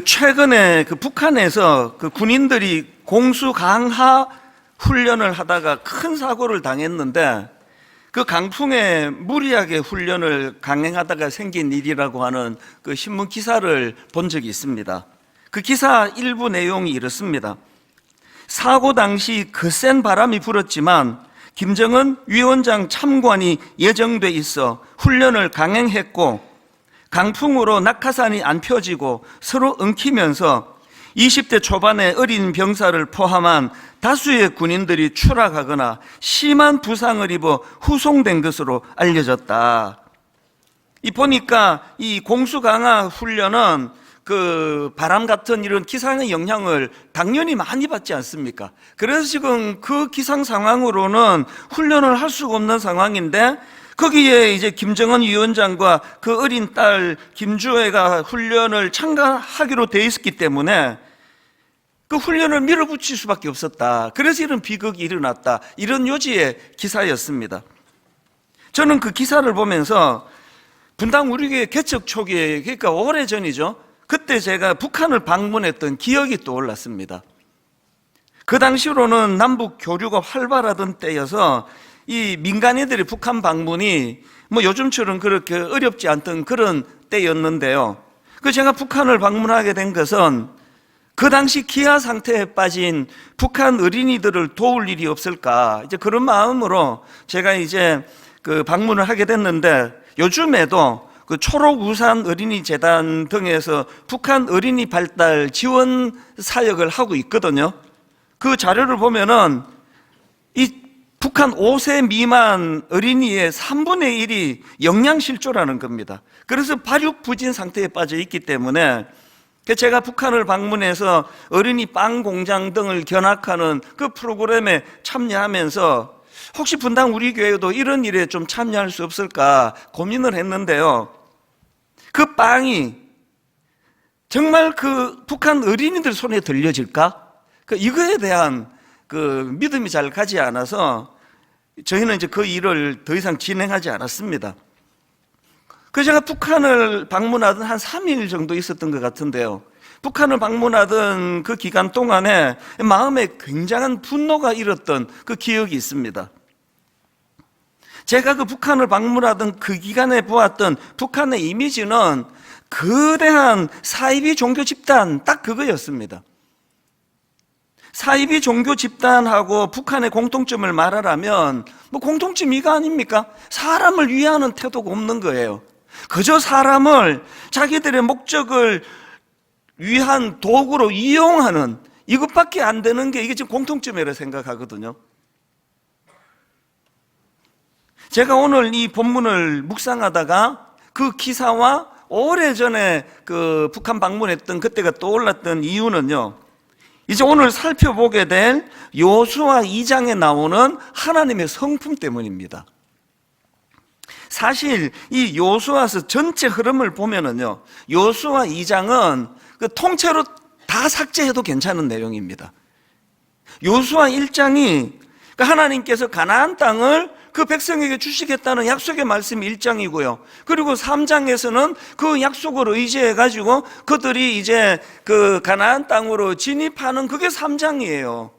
최근에 북한에서 군인들이 공수 강하 훈련을 하다가 큰 사고를 당했는데, 강풍에 무리하게 훈련을 강행하다가 생긴 일이라고 하는 신문 기사를 본 적이 있습니다. 그 기사 일부 내용이 이렇습니다. 사고 당시 거센 바람이 불었지만 김정은 위원장 참관이 예정돼 있어 훈련을 강행했고, 강풍으로 낙하산이 안 펴지고 서로 엉키면서 20대 초반의 어린 병사를 포함한 다수의 군인들이 추락하거나 심한 부상을 입어 후송된 것으로 알려졌다. 보니까 이 공수강화 훈련은 바람 같은 이런 기상의 영향을 당연히 많이 받지 않습니까? 그래서 지금 그 기상 상황으로는 훈련을 할 수가 없는 상황인데, 거기에 이제 김정은 위원장과 그 어린 딸 김주애가 훈련을 참가하기로 돼 있었기 때문에 그 훈련을 밀어붙일 수밖에 없었다. 그래서 이런 비극이 일어났다. 이런 요지의 기사였습니다. 저는 그 기사를 보면서 분당 우리교회 개척 초기에, 그러니까 오래전이죠. 그때 제가 북한을 방문했던 기억이 떠올랐습니다. 그 당시로는 남북 교류가 활발하던 때여서 이 민간인들의 북한 방문이 요즘처럼 그렇게 어렵지 않던 그런 때였는데요. 제가 북한을 방문하게 된 것은 그 당시 기아 상태에 빠진 북한 어린이들을 도울 일이 없을까, 이제 그런 마음으로 제가 이제 방문을 하게 됐는데, 요즘에도 초록우산 어린이재단 등에서 북한 어린이 발달 지원 사역을 하고 있거든요. 그 자료를 보면은 이 북한 5세 미만 어린이의 3분의 1이 영양실조라는 겁니다. 그래서 발육부진 상태에 빠져 있기 때문에 제가 북한을 방문해서 어린이 빵 공장 등을 견학하는 그 프로그램에 참여하면서 혹시 분당 우리 교회도 이런 일에 좀 참여할 수 없을까 고민을 했는데요. 그 빵이 정말 북한 어린이들 손에 들려질까? 이거에 대한 믿음이 잘 가지 않아서 저희는 이제 그 일을 더 이상 진행하지 않았습니다. 제가 북한을 방문하던 한 3일 정도 있었던 것 같은데요. 북한을 방문하던 그 기간 동안에 마음에 굉장한 분노가 일었던 그 기억이 있습니다. 제가 북한을 방문하던 그 기간에 보았던 북한의 이미지는 거대한 사이비 종교 집단, 딱 그거였습니다. 사이비 종교 집단하고 북한의 공통점을 말하라면 공통점이 이거 아닙니까? 사람을 위하는 태도가 없는 거예요. 그저 사람을 자기들의 목적을 위한 도구로 이용하는 이것밖에 안 되는 게 이게 지금 공통점이라고 생각하거든요. 제가 오늘 이 본문을 묵상하다가 그 기사와 오래전에 북한 방문했던 그때가 떠올랐던 이유는요, 이제 오늘 살펴보게 될 요수아 2장에 나오는 하나님의 성품 때문입니다. 사실 이 요수아서 전체 흐름을 보면은요, 요수아 2장은 통째로 다 삭제해도 괜찮은 내용입니다. 요수아 1장이 하나님께서 가나안 땅을 그 백성에게 주시겠다는 약속의 말씀이 1장이고요. 그리고 3장에서는 그 약속을 의지해가지고 그들이 이제 가나안 땅으로 진입하는 그게 3장이에요.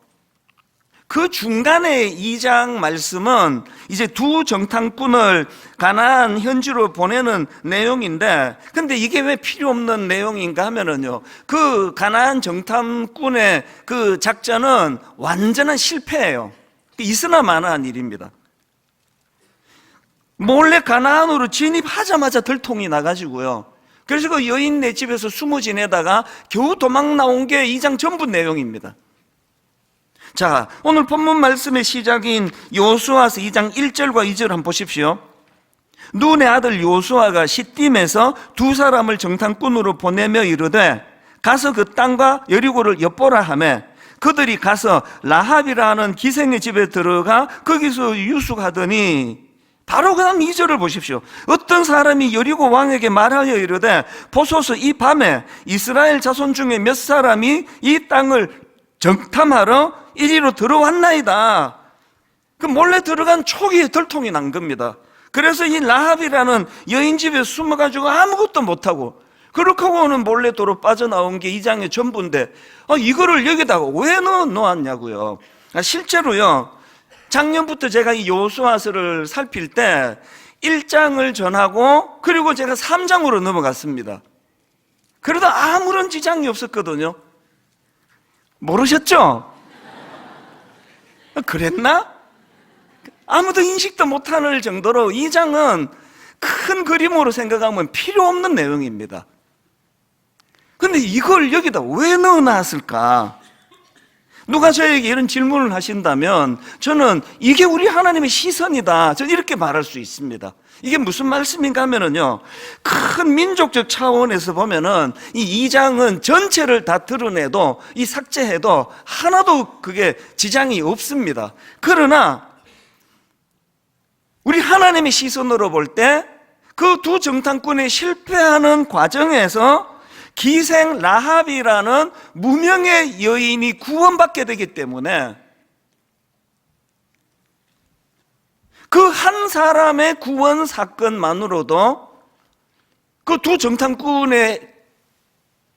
그 중간에 2장 말씀은 이제 두 정탐꾼을 가나안 현지로 보내는 내용인데, 근데 이게 왜 필요 없는 내용인가 하면은요, 그 가나안 정탐꾼의 그 작전은 완전한 실패예요. 있으나 마나한 일입니다. 몰래 가나안으로 진입하자마자 들통이 나가지고요. 그래서 그 여인네 집에서 숨어 지내다가 겨우 도망 나온 게 2장 전부 내용입니다. 자, 오늘 본문 말씀의 시작인 요수아서 2장 1절과 2절 한번 보십시오. 눈의 아들 요수아가 시딤에서 두 사람을 정탐꾼으로 보내며 이르되 가서 그 땅과 여리고를 엿보라 하매 그들이 가서 라합이라 하는 기생의 집에 들어가 거기서 유숙하더니, 바로 그 다음 2절을 보십시오. 어떤 사람이 여리고 왕에게 말하여 이르되 보소서 이 밤에 이스라엘 자손 중에 몇 사람이 이 땅을 정탐하러 이리로 들어왔나이다. 몰래 들어간 초기에 들통이 난 겁니다. 그래서 이 라합이라는 여인 집에 숨어가지고 아무것도 못하고 그렇게 하고는 몰래 도로 빠져나온 게 2장의 전부인데 이거를 여기다가 왜 놓았냐고요. 실제로요, 작년부터 제가 이 여호수아서를 살필 때 1장을 전하고 그리고 제가 3장으로 넘어갔습니다. 그래도 아무런 지장이 없었거든요. 모르셨죠? 그랬나? 아무도 인식도 못할 정도로 2장은 큰 그림으로 생각하면 필요 없는 내용입니다. 근데 이걸 여기다 왜 넣어놨을까? 누가 저에게 이런 질문을 하신다면 저는 이게 우리 하나님의 시선이다, 저는 이렇게 말할 수 있습니다. 이게 무슨 말씀인가 하면은요, 큰 민족적 차원에서 보면은 이 2장은 전체를 다 드러내도, 이 삭제해도 하나도 그게 지장이 없습니다. 그러나 우리 하나님의 시선으로 볼 때 그 두 정탐꾼이 실패하는 과정에서 기생 라합이라는 무명의 여인이 구원받게 되기 때문에 그 한 사람의 구원 사건만으로도 그 두 정탐꾼의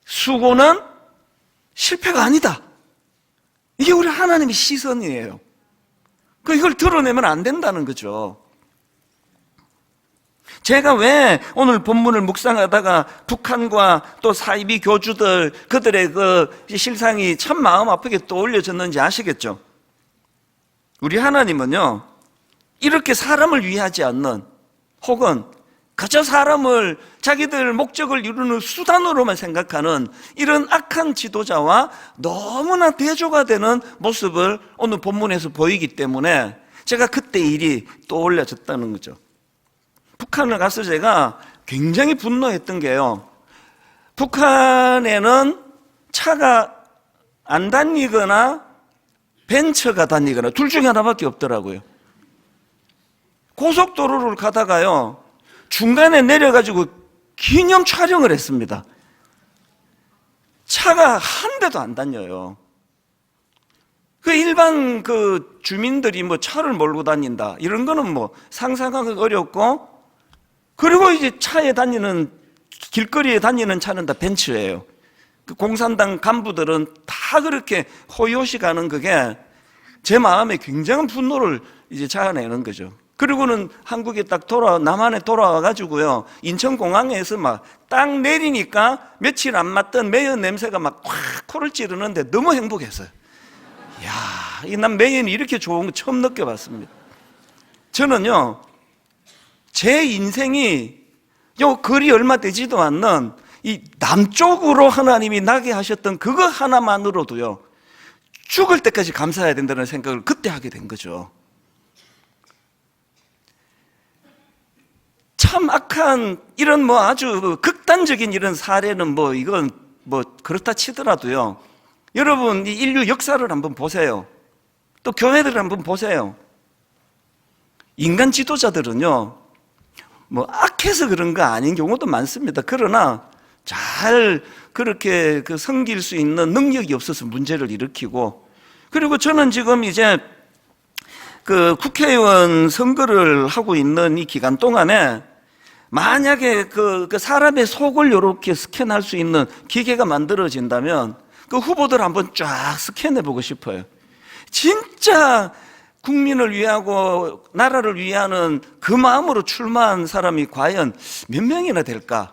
수고는 실패가 아니다. 이게 우리 하나님의 시선이에요. 이걸 드러내면 안 된다는 거죠. 제가 왜 오늘 본문을 묵상하다가 북한과 또 사이비 교주들, 그들의 그 실상이 참 마음 아프게 떠올려졌는지 아시겠죠? 우리 하나님은요, 이렇게 사람을 위하지 않는, 혹은 그저 사람을 자기들 목적을 이루는 수단으로만 생각하는 이런 악한 지도자와 너무나 대조가 되는 모습을 오늘 본문에서 보이기 때문에 제가 그때 일이 떠올려졌다는 거죠. 북한을 가서 제가 굉장히 분노했던 게요, 북한에는 차가 안 다니거나 벤처가 다니거나 둘 중에 하나밖에 없더라고요. 고속도로를 가다가요, 중간에 내려가지고 기념 촬영을 했습니다. 차가 한 대도 안 다녀요. 일반 주민들이 차를 몰고 다닌다, 이런 거는 상상하기 어렵고, 그리고 이제 차에 다니는, 길거리에 다니는 차는 다 벤츠예요. 공산당 간부들은 다 그렇게 호요시 가는 그게 제 마음에 굉장한 분노를 이제 자아내는 거죠. 그리고는 한국에 남한에 돌아와가지고요, 인천공항에서 딱 내리니까 며칠 안 맞던 매연 냄새가 확 코를 찌르는데 너무 행복했어요. 이야, 난 매연이 이렇게 좋은 거 처음 느껴봤습니다. 저는요, 제 인생이 요 거리 얼마 되지도 않는 이 남쪽으로 하나님이 나게 하셨던 그거 하나만으로도요, 죽을 때까지 감사해야 된다는 생각을 그때 하게 된 거죠. 참 악한 이런 아주 극단적인 이런 사례는 이건 그렇다 치더라도요, 여러분 이 인류 역사를 한번 보세요. 또 교회들을 한번 보세요. 인간 지도자들은요, 악해서 그런 거 아닌 경우도 많습니다. 그러나 잘 그렇게 섬길 수 있는 능력이 없어서 문제를 일으키고, 그리고 저는 지금 이제 국회의원 선거를 하고 있는 이 기간 동안에 만약에 사람의 속을 이렇게 스캔할 수 있는 기계가 만들어진다면 그 후보들 한번 쫙 스캔해 보고 싶어요. 진짜 국민을 위하고 나라를 위하는 그 마음으로 출마한 사람이 과연 몇 명이나 될까?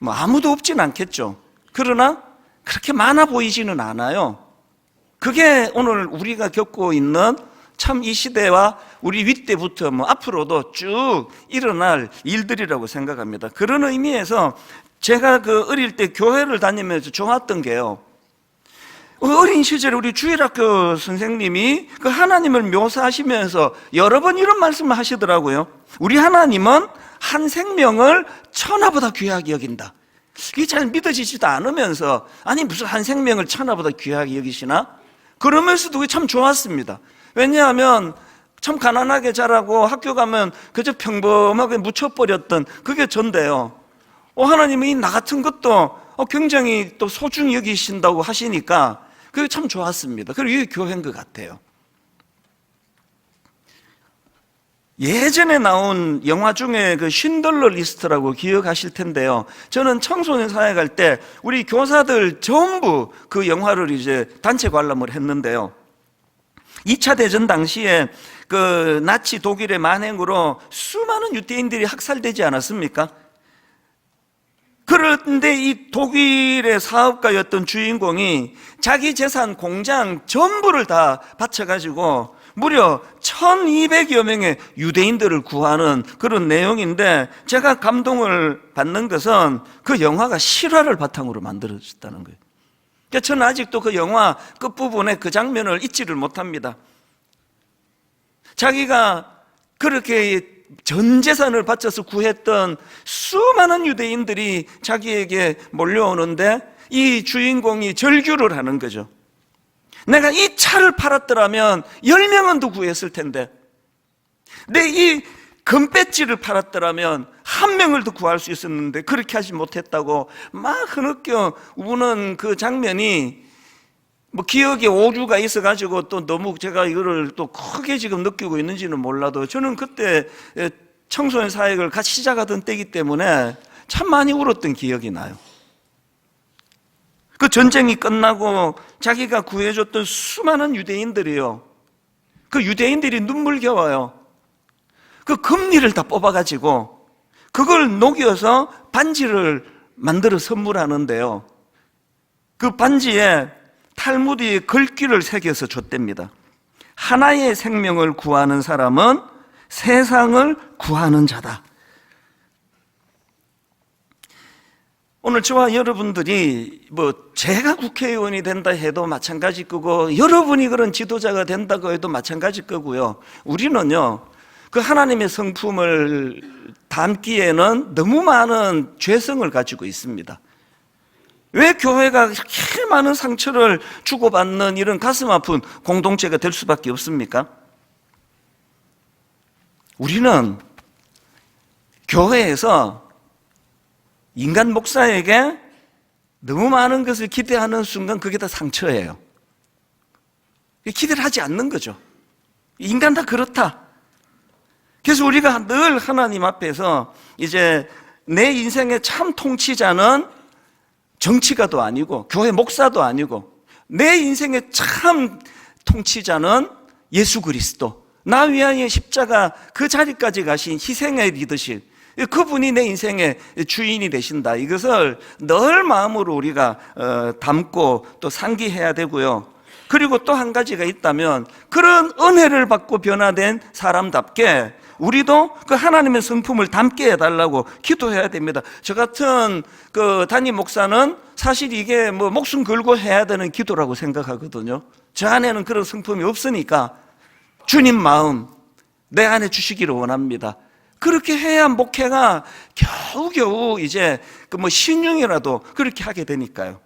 아무도 없진 않겠죠. 그러나 그렇게 많아 보이지는 않아요. 그게 오늘 우리가 겪고 있는 참 이 시대와 우리 윗대부터 앞으로도 쭉 일어날 일들이라고 생각합니다. 그런 의미에서 제가 어릴 때 교회를 다니면서 좋았던 게요, 어린 시절에 우리 주일학교 선생님이 하나님을 묘사하시면서 여러 번 이런 말씀을 하시더라고요. 우리 하나님은 한 생명을 천하보다 귀하게 여긴다. 이게 잘 믿어지지도 않으면서, 아니 무슨 한 생명을 천하보다 귀하게 여기시나? 그러면서도 그게 참 좋았습니다. 왜냐하면 참 가난하게 자라고 학교 가면 그저 평범하게 묻혀버렸던 그게 전데요, 하나님이 나 같은 것도 굉장히 또 소중히 여기신다고 하시니까 그게 참 좋았습니다. 그리고 이게 교회인 것 같아요. 예전에 나온 영화 중에 그 쉰들러 리스트라고 기억하실 텐데요. 저는 청소년 사회 갈 때 우리 교사들 전부 그 영화를 이제 단체 관람을 했는데요. 2차 대전 당시에 그 나치 독일의 만행으로 수많은 유대인들이 학살되지 않았습니까? 그런데 이 독일의 사업가였던 주인공이 자기 재산, 공장 전부를 다 바쳐가지고 무려 1200여 명의 유대인들을 구하는 그런 내용인데, 제가 감동을 받는 것은 그 영화가 실화를 바탕으로 만들어졌다는 거예요. 그러니까 저는 아직도 그 영화 끝부분에 그 장면을 잊지를 못합니다. 자기가 그렇게 전 재산을 바쳐서 구했던 수많은 유대인들이 자기에게 몰려오는데 이 주인공이 절규를 하는 거죠. 내가 이 차를 팔았더라면 10명은 더 구했을 텐데, 내 이 금배지를 팔았더라면 1명을 더 구할 수 있었는데 그렇게 하지 못했다고 막 흐느껴 우는 그 장면이 뭐 기억에 오류가 있어가지고 또 너무 제가 이거를 또 크게 지금 느끼고 있는지는 몰라도, 저는 그때 청소년 사역을 같이 시작하던 때이기 때문에 참 많이 울었던 기억이 나요. 그 전쟁이 끝나고 자기가 구해줬던 수많은 유대인들이요, 그 유대인들이 눈물겨워요. 그 금리를 다 뽑아가지고 그걸 녹여서 반지를 만들어 선물하는데요, 그 반지에 탈무드의 글귀를 새겨서 줬답니다. 하나의 생명을 구하는 사람은 세상을 구하는 자다. 오늘 저와 여러분들이 제가 국회의원이 된다 해도 마찬가지 거고, 여러분이 그런 지도자가 된다고 해도 마찬가지 거고요. 우리는요, 그 하나님의 성품을 담기에는 너무 많은 죄성을 가지고 있습니다. 왜 교회가 이렇게 많은 상처를 주고받는 이런 가슴 아픈 공동체가 될 수밖에 없습니까? 우리는 교회에서 인간 목사에게 너무 많은 것을 기대하는 순간 그게 다 상처예요. 기대를 하지 않는 거죠. 인간 다 그렇다. 그래서 우리가 늘 하나님 앞에서 이제 내 인생의 참 통치자는 정치가도 아니고 교회 목사도 아니고, 내 인생의 참 통치자는 예수 그리스도, 나 위하여 십자가 그 자리까지 가신 희생의 리더십, 그분이 내 인생의 주인이 되신다. 이것을 늘 마음으로 우리가 담고 또 상기해야 되고요. 그리고 또 한 가지가 있다면, 그런 은혜를 받고 변화된 사람답게 우리도 그 하나님의 성품을 담게 해달라고 기도해야 됩니다. 저 같은 그 담임 목사는 사실 이게 목숨 걸고 해야 되는 기도라고 생각하거든요. 저 안에는 그런 성품이 없으니까 주님 마음 내 안에 주시기를 원합니다. 그렇게 해야 목회가 겨우겨우 이제 신용이라도 그렇게 하게 되니까요.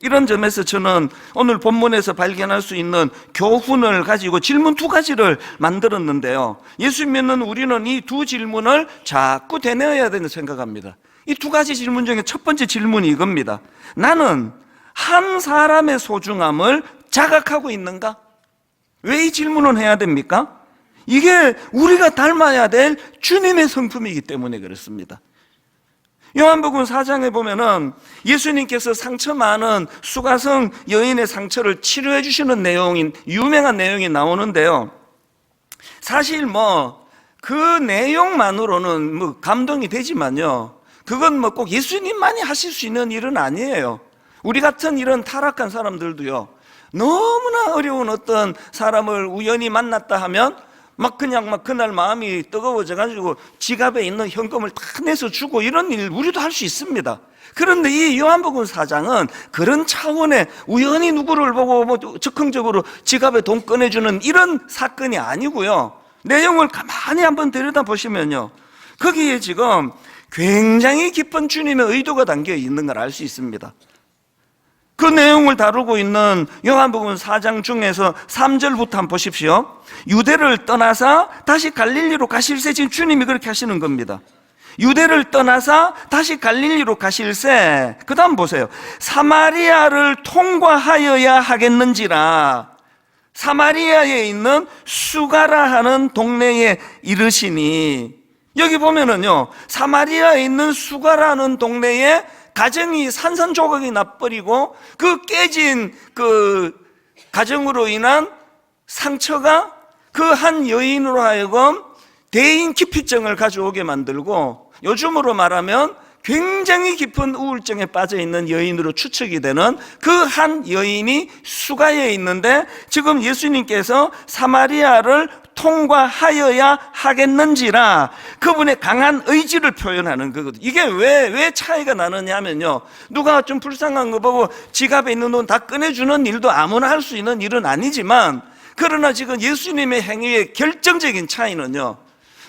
이런 점에서 저는 오늘 본문에서 발견할 수 있는 교훈을 가지고 질문 2가지를 만들었는데요, 예수 믿는 우리는 이 2 질문을 자꾸 되뇌어야 된다고 생각합니다. 이 2가지 질문 중에 첫 번째 질문이 이겁니다. 나는 한 사람의 소중함을 자각하고 있는가? 왜 이 질문을 해야 됩니까? 이게 우리가 닮아야 될 주님의 성품이기 때문에 그렇습니다. 요한복음 4장에 보면은 예수님께서 상처 많은 수가성 여인의 상처를 치료해 주시는 내용인 유명한 내용이 나오는데요, 사실 그 내용만으로는 감동이 되지만요, 그건 꼭 예수님만이 하실 수 있는 일은 아니에요. 우리 같은 이런 타락한 사람들도요, 너무나 어려운 어떤 사람을 우연히 만났다 하면 그냥 그날 마음이 뜨거워져가지고 지갑에 있는 현금을 다 내서 주고, 이런 일 우리도 할 수 있습니다. 그런데 이 요한복음 4장은 그런 차원의 우연히 누구를 보고 적극적으로 지갑에 돈 꺼내주는 이런 사건이 아니고요, 내용을 가만히 한번 들여다보시면요, 거기에 지금 굉장히 깊은 주님의 의도가 담겨 있는 걸 알 수 있습니다. 그 내용을 다루고 있는 요한복음 4장 중에서 3절부터 한번 보십시오. 유대를 떠나서 다시 갈릴리로 가실새, 지금 주님이 그렇게 하시는 겁니다. 유대를 떠나서 다시 갈릴리로 가실새, 그 다음 보세요. 사마리아를 통과하여야 하겠는지라. 사마리아에 있는 수가라 하는 동네에 이르시니, 여기 보면은요, 사마리아에 있는 수가라는 동네에 가정이 산산조각이 나버리고 그 깨진 그 가정으로 인한 상처가 그 한 여인으로 하여금 대인 기피증을 가져오게 만들고, 요즘으로 말하면 굉장히 깊은 우울증에 빠져 있는 여인으로 추측이 되는 그 한 여인이 수가에 있는데, 지금 예수님께서 사마리아를 통과하여야 하겠는지라 그분의 강한 의지를 표현하는 거거든요. 이게 왜 차이가 나느냐 하면요, 누가 좀 불쌍한 거 보고 지갑에 있는 돈 다 꺼내주는 일도 아무나 할 수 있는 일은 아니지만, 그러나 지금 예수님의 행위의 결정적인 차이는요,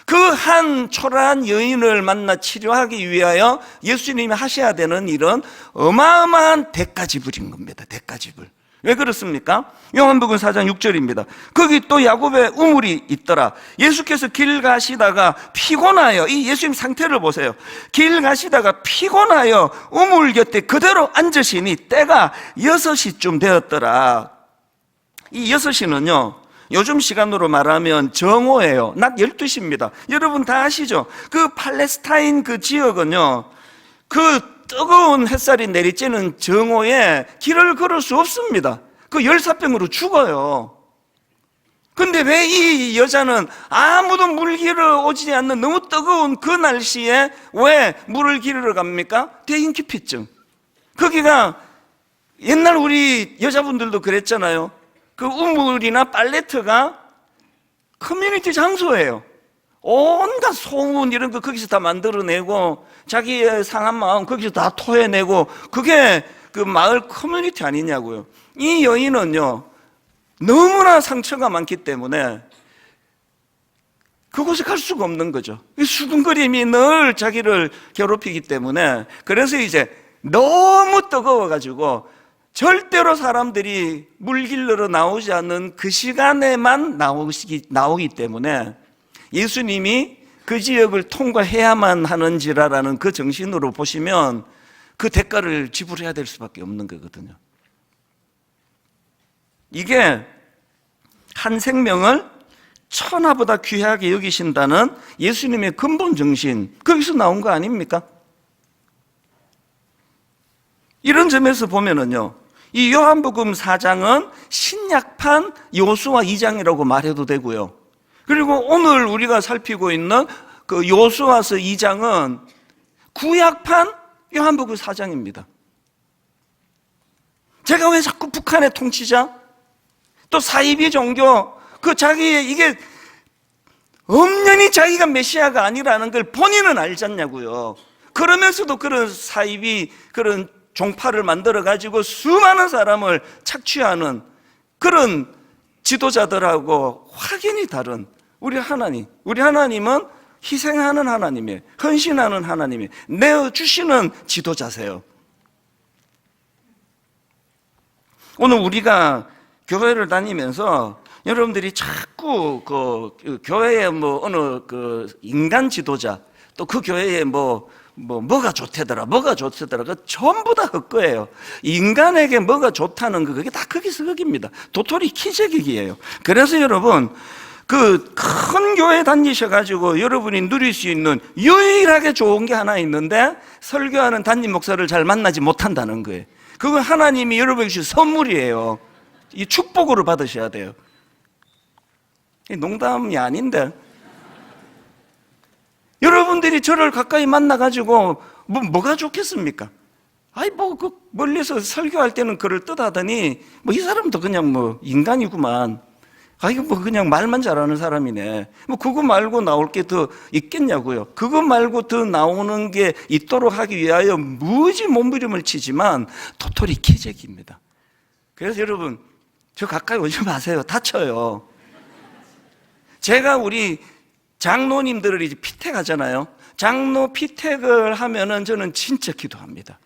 그 한 초라한 여인을 만나 치료하기 위하여 예수님이 하셔야 되는 일은 어마어마한 대가지불인 겁니다. 대가지불. 왜 그렇습니까? 요한복음 4장 6절입니다. 거기 또 야곱의 우물이 있더라. 예수께서 길 가시다가 피곤하여, 이 예수님 상태를 보세요. 길 가시다가 피곤하여 우물 곁에 그대로 앉으시니 때가 6시쯤 되었더라. 이 6시는요, 요즘 시간으로 말하면 정오예요. 낮 12시입니다. 여러분 다 아시죠? 그 팔레스타인 그 지역은요, 그 뜨거운 햇살이 내리쬐는 정오에 길을 걸을 수 없습니다. 그 열사병으로 죽어요. 근데 왜 이 여자는 아무도 물 기르러 오지 않는 너무 뜨거운 그 날씨에 왜 물을 기르러 갑니까? 대인기피증. 거기가 옛날 우리 여자분들도 그랬잖아요. 그 우물이나 팔레트가 커뮤니티 장소예요. 온갖 소문 이런 거 거기서 다 만들어내고 자기의 상한 마음 거기서 다 토해내고, 그게 그 마을 커뮤니티 아니냐고요. 이 여인은요, 너무나 상처가 많기 때문에 그곳에 갈 수가 없는 거죠. 수군거림이 늘 자기를 괴롭히기 때문에, 그래서 이제 너무 뜨거워가지고 절대로 사람들이 물 길러러 나오지 않는 그 시간에만 나오기 때문에 예수님이 그 지역을 통과해야만 하는지라는 그 정신으로 보시면 그 대가를 지불해야 될 수밖에 없는 거거든요. 이게 한 생명을 천하보다 귀하게 여기신다는 예수님의 근본 정신, 거기서 나온 거 아닙니까? 이런 점에서 보면은요, 이 요한복음 4장은 신약판 요수아 2장이라고 말해도 되고요, 그리고 오늘 우리가 살피고 있는 그 요수아서 2장은 구약판 요한복음 4장입니다. 제가 왜 자꾸 북한의 통치자, 또 사이비 종교, 그 자기의 이게 엄연히 자기가 메시아가 아니라는 걸 본인은 알지 않냐고요. 그러면서도 그런 사이비, 그런 종파를 만들어가지고 수많은 사람을 착취하는 그런 지도자들하고 확연히 다른 우리 하나님. 우리 하나님은 희생하는 하나님이에요. 헌신하는 하나님이에요. 내어주시는 지도자세요. 오늘 우리가 교회를 다니면서 여러분들이 자꾸 그 교회에 뭐 어느 그 인간 지도자, 또 그 교회에 뭐가 좋대더라, 뭐가 좋대더라, 그 전부 다 헛거예요. 인간에게 뭐가 좋다는 거, 그게 다 거기서 거기입니다. 도토리 키재기기예요. 그래서 여러분, 그 큰 교회 다니셔가지고 여러분이 누릴 수 있는 유일하게 좋은 게 하나 있는데, 설교하는 담임 목사를 잘 만나지 못한다는 거예요. 그건 하나님이 여러분에게 주신 선물이에요. 이 축복으로 받으셔야 돼요. 농담이 아닌데, 여러분들이 저를 가까이 만나가지고 뭐가 좋겠습니까? 아이 그 멀리서 설교할 때는 그를 뜻하더니 이 사람도 그냥 인간이구만, 이거 그냥 말만 잘하는 사람이네, 그거 말고 나올 게 더 있겠냐고요. 그거 말고 더 나오는 게 있도록 하기 위하여 무지 몸부림을 치지만 도토리 키재기입니다. 그래서 여러분, 저 가까이 오지 마세요. 다쳐요. 제가 우리 장로님들을 이제 피택하잖아요. 장로 피택을 하면은 저는 진짜 기도합니다.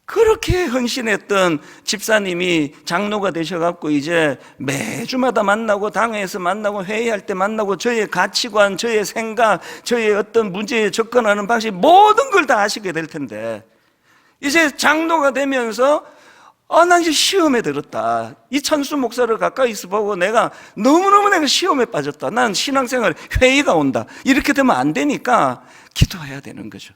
그렇게 헌신했던 집사님이 장로가 되셔갖고 이제 매주마다 만나고 당회에서 만나고 회의할 때 만나고 저의 가치관, 저의 생각, 저의 어떤 문제에 접근하는 방식 모든 걸 다 아시게 될 텐데, 이제 장로가 되면서 난 이제 시험에 들었다. 이 천수 목사를 가까이서 보고 내가 너무너무 내가 시험에 빠졌다. 난 신앙생활 회의가 온다. 이렇게 되면 안 되니까 기도해야 되는 거죠.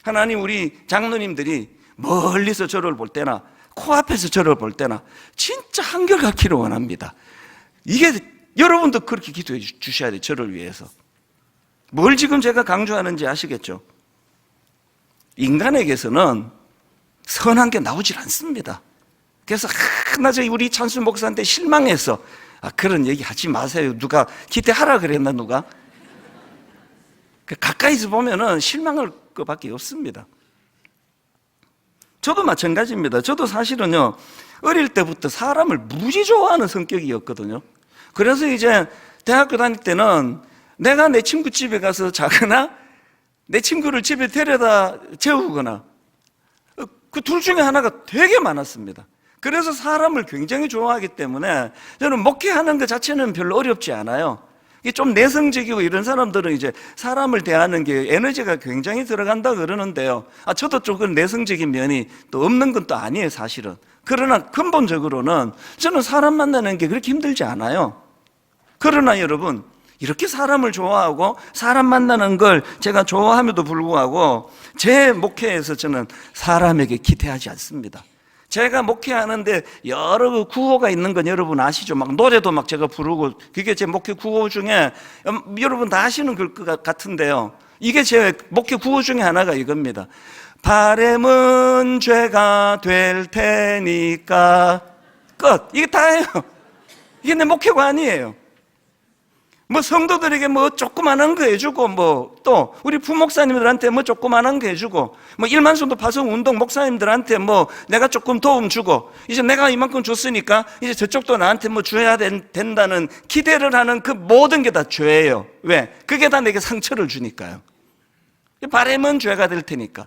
하나님, 우리 장로님들이 멀리서 저를 볼 때나 코앞에서 저를 볼 때나 진짜 한결같기를 원합니다. 이게 여러분도 그렇게 기도해 주셔야 돼요. 저를 위해서. 뭘 지금 제가 강조하는지 아시겠죠? 인간에게서는 선한 게 나오질 않습니다. 그래서 나중에 우리 찬수 목사한테 실망해서 그런 얘기 하지 마세요. 누가 기대하라 그랬나 누가? 가까이서 보면은 실망할 것밖에 없습니다. 저도 마찬가지입니다. 저도 사실은요, 어릴 때부터 사람을 무지 좋아하는 성격이었거든요. 그래서 이제 대학교 다닐 때는 내가 내 친구 집에 가서 자거나 내 친구를 집에 데려다 재우거나 그 둘 중에 하나가 되게 많았습니다. 그래서 사람을 굉장히 좋아하기 때문에 저는 목회하는 것 자체는 별로 어렵지 않아요. 이게 좀 내성적이고 이런 사람들은 이제 사람을 대하는 게 에너지가 굉장히 들어간다 그러는데요. 저도 조금 내성적인 면이 또 없는 건 또 아니에요, 사실은. 그러나 근본적으로는 저는 사람 만나는 게 그렇게 힘들지 않아요. 그러나 여러분, 이렇게 사람을 좋아하고 사람 만나는 걸 제가 좋아함에도 불구하고 제 목회에서 저는 사람에게 기대하지 않습니다. 제가 목회하는데 여러 구호가 있는 건 여러분 아시죠? 막 노래도 막 제가 부르고, 그게 제 목회 구호 중에 여러분 다 아시는 것 같은데요. 이게 제 목회 구호 중에 하나가 이겁니다. 바램은 죄가 될 테니까 끝. 이게 다예요. 이게 내 목회가 아니에요. 뭐 성도들에게 뭐 조그만한 거 해주고, 뭐 또 우리 부목사님들한테 뭐 조그만한 거 해주고, 뭐 일만순도 파송 운동 목사님들한테 뭐 내가 조금 도움 주고, 이제 내가 이만큼 줬으니까 이제 저쪽도 나한테 뭐 줘야 된다는 기대를 하는 그 모든 게 다 죄예요. 왜? 그게 다 내게 상처를 주니까요. 바람은 죄가 될 테니까.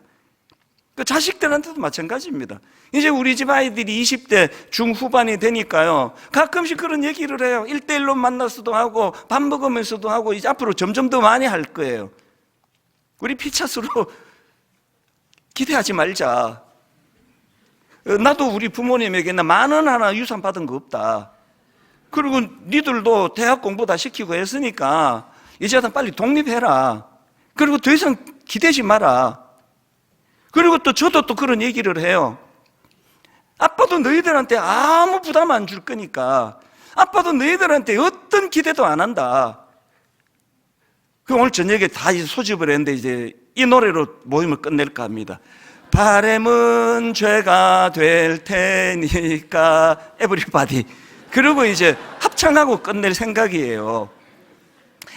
그 자식들한테도 마찬가지입니다. 이제 우리 집 아이들이 20대 중후반이 되니까요, 가끔씩 그런 얘기를 해요. 1대1로 만나서도 하고 밥 먹으면서도 하고, 이제 앞으로 점점 더 많이 할 거예요. 우리 피차스로 기대하지 말자. 나도 우리 부모님에게 나 10,000원 하나 유산 받은 거 없다. 그리고 니들도 대학 공부 다 시키고 했으니까 이제 빨리 독립해라. 그리고 더 이상 기대지 마라. 그리고 또 저도 또 그런 얘기를 해요. 아빠도 너희들한테 아무 부담 안 줄 거니까 아빠도 너희들한테 어떤 기대도 안 한다. 그 오늘 저녁에 다 이제 소집을 했는데 이제 이 노래로 모임을 끝낼까 합니다. 바램은 죄가 될 테니까 에브리바디. 그리고 이제 합창하고 끝낼 생각이에요.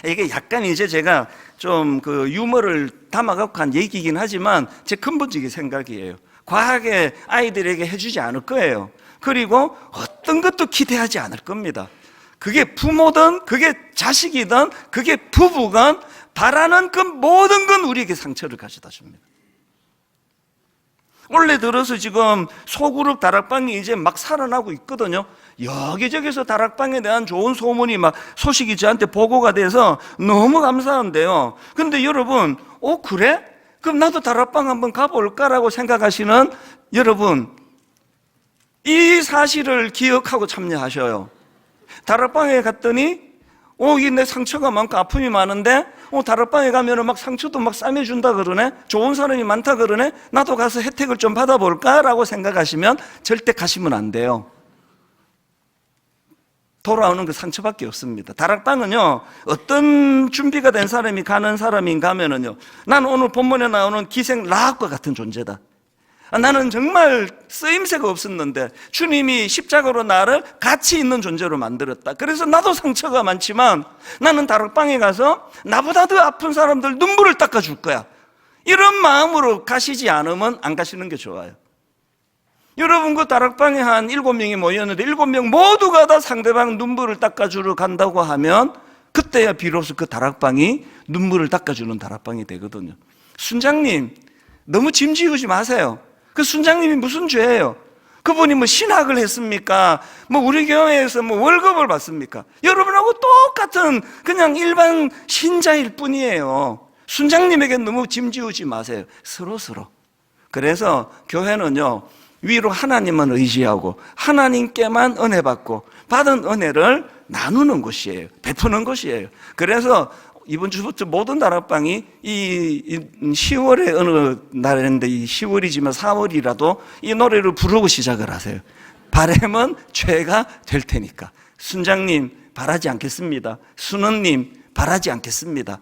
이게 약간 이제 제가 좀 그 유머를 담아갖고 한 얘기이긴 하지만 제 근본적인 생각이에요. 과하게 아이들에게 해주지 않을 거예요. 그리고 어떤 것도 기대하지 않을 겁니다. 그게 부모든 그게 자식이든 그게 부부건 바라는 그 모든 건 우리에게 상처를 가져다 줍니다. 원래 들어서 지금 소그룹 다락방이 이제 막 살아나고 있거든요. 여기저기서 다락방에 대한 좋은 소문이 막 소식이 저한테 보고가 돼서 너무 감사한데요. 근데 여러분, 그래? 그럼 나도 다락방 한번 가볼까라고 생각하시는 여러분, 이 사실을 기억하고 참여하셔요. 다락방에 갔더니 이게 내 상처가 많고 아픔이 많은데 다락방에 가면은 막 상처도 막 싸매준다 그러네, 좋은 사람이 많다 그러네, 나도 가서 혜택을 좀 받아볼까라고 생각하시면 절대 가시면 안 돼요. 돌아오는 그 상처밖에 없습니다. 다락방은요, 어떤 준비가 된 사람이 가는 사람인가 하면은요, 나는 오늘 본문에 나오는 기생 라합과 같은 존재다. 나는 정말 쓰임새가 없었는데 주님이 십자가로 나를 가치 있는 존재로 만들었다. 그래서 나도 상처가 많지만 나는 다락방에 가서 나보다 더 아픈 사람들 눈물을 닦아줄 거야. 이런 마음으로 가시지 않으면 안 가시는 게 좋아요. 여러분, 그 다락방에 한 7명이 모였는데 7명 모두가 다 상대방 눈물을 닦아주러 간다고 하면 그때야 비로소 그 다락방이 눈물을 닦아주는 다락방이 되거든요. 순장님, 너무 짐 지우지 마세요. 그 순장님이 무슨 죄예요? 그분이 뭐 신학을 했습니까? 뭐 우리 교회에서 뭐 월급을 받습니까? 여러분하고 똑같은 그냥 일반 신자일 뿐이에요. 순장님에게 너무 짐 지우지 마세요. 서로. 그래서 교회는요, 위로 하나님만 의지하고 하나님께만 은혜 받고 받은 은혜를 나누는 곳이에요. 베푸는 곳이에요. 그래서 이번 주부터 모든 다락방이 이 10월의 어느 날인데, 이 10월이지만 4월이라도 이 노래를 부르고 시작을 하세요. 바람은 죄가 될 테니까. 순장님 바라지 않겠습니다. 순원님 바라지 않겠습니다.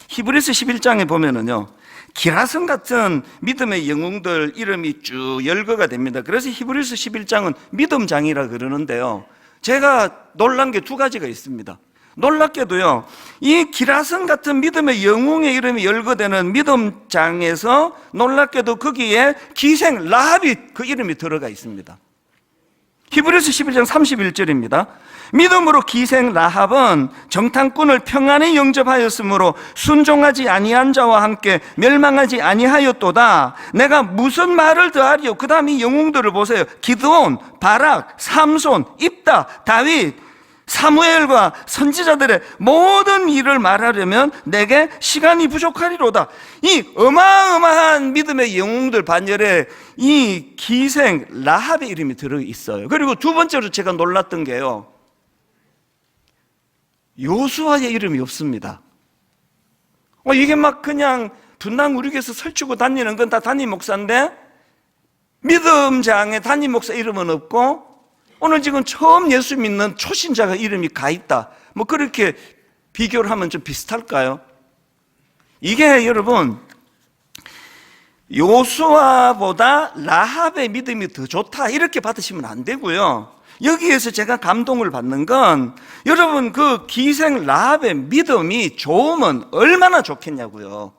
히브리서 11장에 보면은요, 기라성 같은 믿음의 영웅들 이름이 쭉 열거가 됩니다. 그래서 히브리서 11장은 믿음장이라 그러는데요, 제가 놀란 게 두 가지가 있습니다. 놀랍게도요, 이 기라성 같은 믿음의 영웅의 이름이 열거되는 믿음장에서 놀랍게도 거기에 기생 라합이 그 이름이 들어가 있습니다. 히브리서 11장 31절입니다. 믿음으로 기생 라합은 정탐꾼을 평안히 영접하였으므로 순종하지 아니한 자와 함께 멸망하지 아니하였도다. 내가 무슨 말을 더하리요? 그 다음 이 영웅들을 보세요. 기드온, 바락, 삼손, 입다, 다윗, 사무엘과 선지자들의 모든 일을 말하려면 내게 시간이 부족하리로다. 이 어마어마한 믿음의 영웅들 반열에 이 기생 라합의 이름이 들어있어요. 그리고 두 번째로 제가 놀랐던 게요, 요수아의 이름이 없습니다. 이게 막 그냥 분당 우리교회에서 설치고 다니는 건 다 담임 목사인데 믿음장에 담임 목사 이름은 없고, 오늘 지금 처음 예수 믿는 초신자가 이름이 가 있다, 뭐 그렇게 비교를 하면 좀 비슷할까요? 이게 여러분, 요수아보다 라합의 믿음이 더 좋다 이렇게 받으시면 안 되고요, 여기에서 제가 감동을 받는 건, 여러분 그 기생 라합의 믿음이 좋으면 얼마나 좋겠냐고요.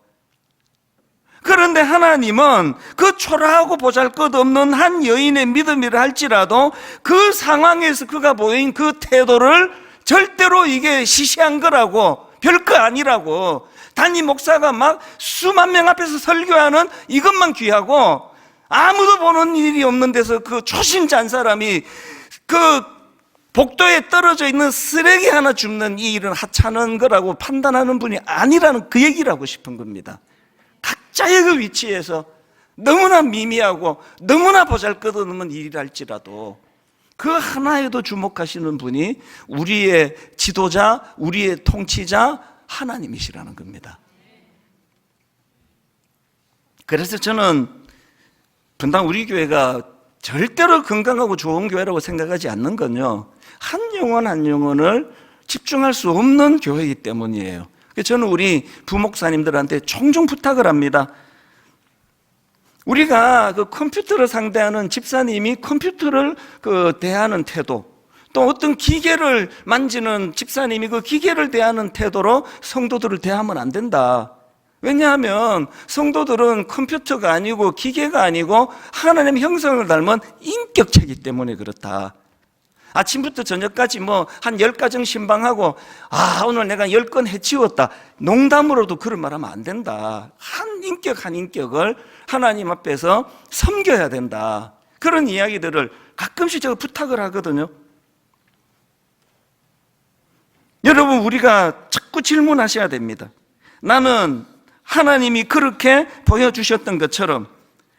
그런데 하나님은 그 초라하고 보잘것없는 한 여인의 믿음이라 할지라도 그 상황에서 그가 보인 그 태도를 절대로 이게 시시한 거라고, 별거 아니라고, 담임 목사가 막 수만 명 앞에서 설교하는 이것만 귀하고 아무도 보는 일이 없는 데서 그 초신자 한 사람이 그 복도에 떨어져 있는 쓰레기 하나 줍는 이 일은 하찮은 거라고 판단하는 분이 아니라는 그 얘기를 하고 싶은 겁니다. 각자의 그 위치에서 너무나 미미하고 너무나 보잘것없는 일이랄지라도 그 하나에도 주목하시는 분이 우리의 지도자, 우리의 통치자 하나님이시라는 겁니다. 그래서 저는 분당 우리 교회가 절대로 건강하고 좋은 교회라고 생각하지 않는 건요, 한 영혼 한 영혼을 집중할 수 없는 교회이기 때문이에요. 저는 우리 부목사님들한테 종종 부탁을 합니다. 우리가 그 컴퓨터를 상대하는 집사님이 컴퓨터를 대하는 태도, 또 어떤 기계를 만지는 집사님이 그 기계를 대하는 태도로 성도들을 대하면 안 된다. 왜냐하면 성도들은 컴퓨터가 아니고 기계가 아니고 하나님의 형상을 닮은 인격체이기 때문에 그렇다. 아침부터 저녁까지 뭐 한 10가정 신방하고 오늘 내가 10건 해치웠다, 농담으로도 그런 말 하면 안 된다. 한 인격 한 인격을 하나님 앞에서 섬겨야 된다. 그런 이야기들을 가끔씩 제가 부탁을 하거든요. 여러분, 우리가 자꾸 질문하셔야 됩니다. 나는 하나님이 그렇게 보여주셨던 것처럼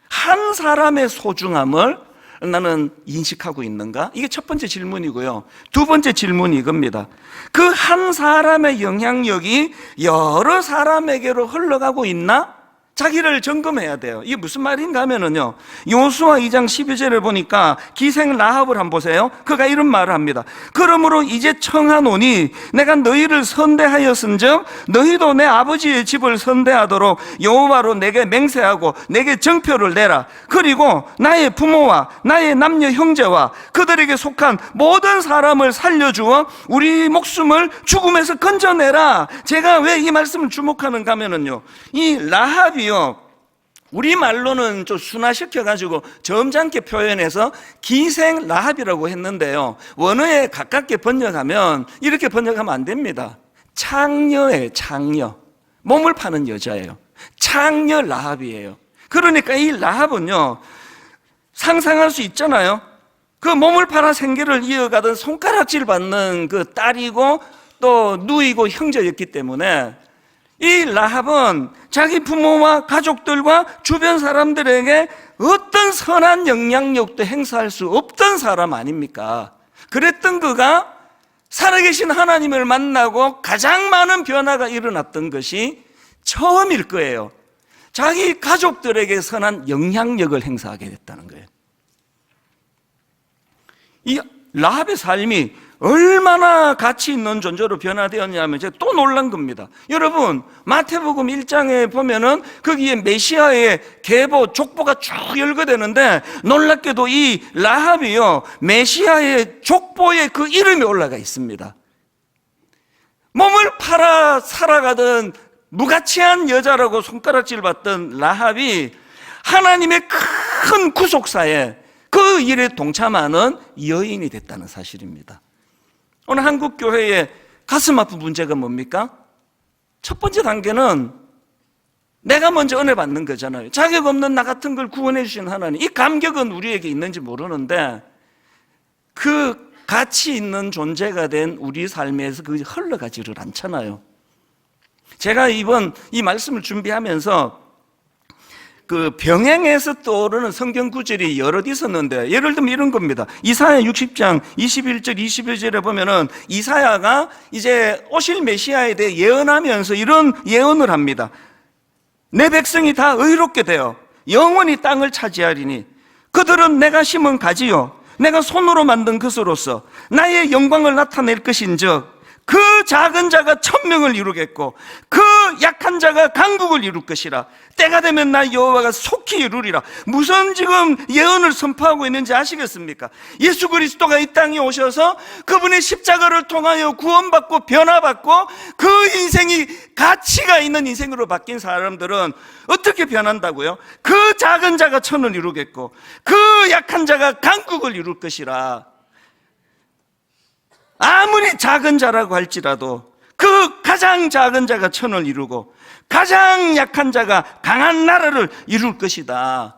한 사람의 소중함을 나는 인식하고 있는가? 이게 첫 번째 질문이고요. 두 번째 질문이 이겁니다. 그 한 사람의 영향력이 여러 사람에게로 흘러가고 있나? 자기를 점검해야 돼요. 이게 무슨 말인가 하면은요, 요수아 2장 12절을 보니까 기생 라합을 한번 보세요. 그가 이런 말을 합니다. 그러므로 이제 청하노니 내가 너희를 선대하였은즉 너희도 내 아버지의 집을 선대하도록 여호와로 내게 맹세하고 내게 정표를 내라. 그리고 나의 부모와 나의 남녀 형제와 그들에게 속한 모든 사람을 살려주어 우리 목숨을 죽음에서 건져내라. 제가 왜 이 말씀을 주목하는가 하면은요, 이 라합이 우리말로는 좀 순화시켜가지고 점잖게 표현해서 기생 라합이라고 했는데요, 원어에 가깝게 번역하면 이렇게 번역하면 안 됩니다. 창녀예요. 창녀. 몸을 파는 여자예요. 창녀 라합이에요. 그러니까 이 라합은요, 상상할 수 있잖아요. 그 몸을 팔아 생계를 이어가던 손가락질 받는 그 딸이고 또 누이고 형제였기 때문에 이 라합은 자기 부모와 가족들과 주변 사람들에게 어떤 선한 영향력도 행사할 수 없던 사람 아닙니까? 그랬던 그가 살아계신 하나님을 만나고 가장 많은 변화가 일어났던 것이 처음일 거예요. 자기 가족들에게 선한 영향력을 행사하게 됐다는 거예요. 이 라합의 삶이 얼마나 가치 있는 존재로 변화되었냐면 제가 또 놀란 겁니다. 여러분, 마태복음 1장에 보면은 거기에 메시아의 계보, 족보가 쭉 열거되는데 놀랍게도 이 라합이요, 메시아의 족보에 그 이름이 올라가 있습니다. 몸을 팔아 살아가던 무가치한 여자라고 손가락질 받던 라합이 하나님의 큰 구속사에 그 일에 동참하는 여인이 됐다는 사실입니다. 오늘 한국교회의 가슴 아픈 문제가 뭡니까? 첫 번째 단계는 내가 먼저 은혜 받는 거잖아요. 자격 없는 나 같은 걸 구원해 주신 하나님, 이 감격은 우리에게 있는지 모르는데 그 가치 있는 존재가 된 우리 삶에서 그것이 흘러가지를 않잖아요. 제가 이번 이 말씀을 준비하면서 그 병행해서 떠오르는 성경 구절이 여럿 있었는데, 예를 들면 이런 겁니다. 이사야 60장 21절 21절에 보면은 이사야가 이제 오실 메시아에 대해 예언하면서 이런 예언을 합니다. 내 백성이 다 의롭게 되어 영원히 땅을 차지하리니 그들은 내가 심은 가지요 내가 손으로 만든 것으로서 나의 영광을 나타낼 것인즉 그 작은 자가 천명을 이루겠고 그 약한 자가 강국을 이룰 것이라. 때가 되면 나 여호와가 속히 이루리라. 무슨 지금 예언을 선포하고 있는지 아시겠습니까? 예수 그리스도가 이 땅에 오셔서 그분의 십자가를 통하여 구원받고 변화받고 그 인생이 가치가 있는 인생으로 바뀐 사람들은 어떻게 변한다고요? 그 작은 자가 천을 이루겠고 그 약한 자가 강국을 이룰 것이라. 아무리 작은 자라고 할지라도 그 가장 작은 자가 천을 이루고 가장 약한 자가 강한 나라를 이룰 것이다.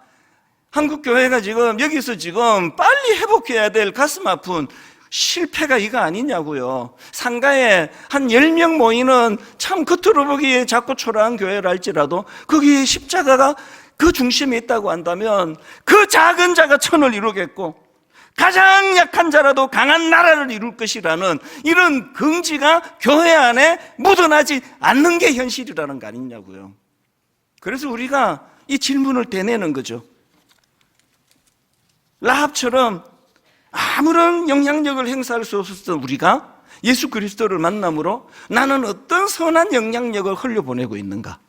한국교회가 지금 여기서 지금 빨리 회복해야 될 가슴 아픈 실패가 이거 아니냐고요. 상가에 한 10명 모이는 참 겉으로 보기에 작고 초라한 교회를 할지라도 거기에 십자가가 그 중심에 있다고 한다면 그 작은 자가 천을 이루겠고 가장 약한 자라도 강한 나라를 이룰 것이라는 이런 긍지가 교회 안에 묻어나지 않는 게 현실이라는 거 아니냐고요. 그래서 우리가 이 질문을 대내는 거죠. 라합처럼 아무런 영향력을 행사할 수 없었던 우리가 예수 그리스도를 만남으로 나는 어떤 선한 영향력을 흘려보내고 있는가?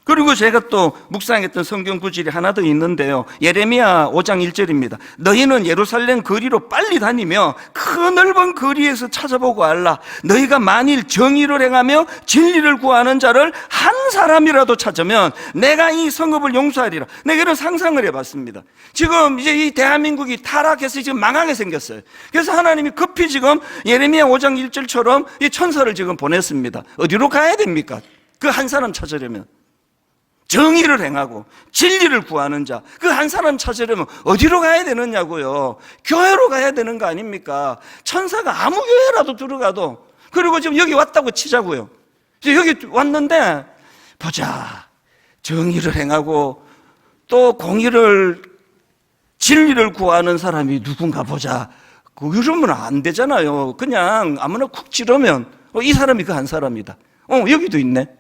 그리고 제가 또 묵상했던 성경 구절이 하나 더 있는데요. 예레미야 5장 1절입니다. 너희는 예루살렘 거리로 빨리 다니며 그 넓은 거리에서 찾아보고 알라. 너희가 만일 정의를 행하며 진리를 구하는 자를 한 사람이라도 찾으면 내가 이 성읍을 용서하리라. 내가 이런 상상을 해봤습니다. 지금 이제 이 대한민국이 타락해서 지금 망하게 생겼어요. 그래서 하나님이 급히 지금 예레미야 5장 1절처럼 이 천사를 지금 보냈습니다. 어디로 가야 됩니까? 그 한 사람 찾으려면. 정의를 행하고 진리를 구하는 자, 그 한 사람 찾으려면 어디로 가야 되느냐고요. 교회로 가야 되는 거 아닙니까? 천사가 아무 교회라도 들어가도, 그리고 지금 여기 왔다고 치자고요. 여기 왔는데 보자, 정의를 행하고 또 공의를 진리를 구하는 사람이 누군가 보자. 그러면 안 되잖아요. 그냥 아무나 쿡 찌르면 이 사람이 그 한 사람이다. 여기도 있네.